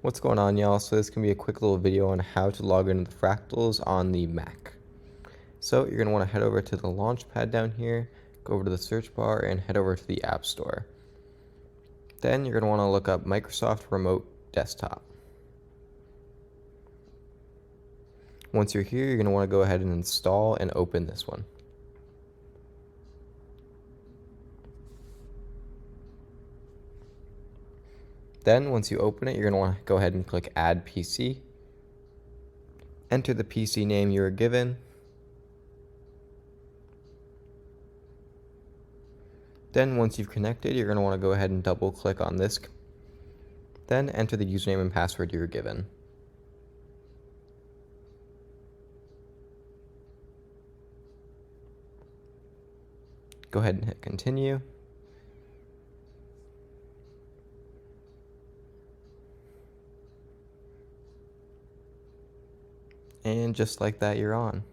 What's going on, y'all? So this can be a quick little video on how to log into the Fractals on the Mac. So you're going to want to head over to the Launchpad down here, go over to the search bar and head over to the App Store. Then you're going to want to look up Microsoft Remote Desktop. Once you're here, you're going to want to go ahead and install and open this one. Then once you open it, you're going to want to go ahead and click Add PC. Enter the PC name you were given. Then once you've connected, you're going to want to go ahead and double click on this. Then enter the username and password you were given. Go ahead and hit continue. And just like that, you're on.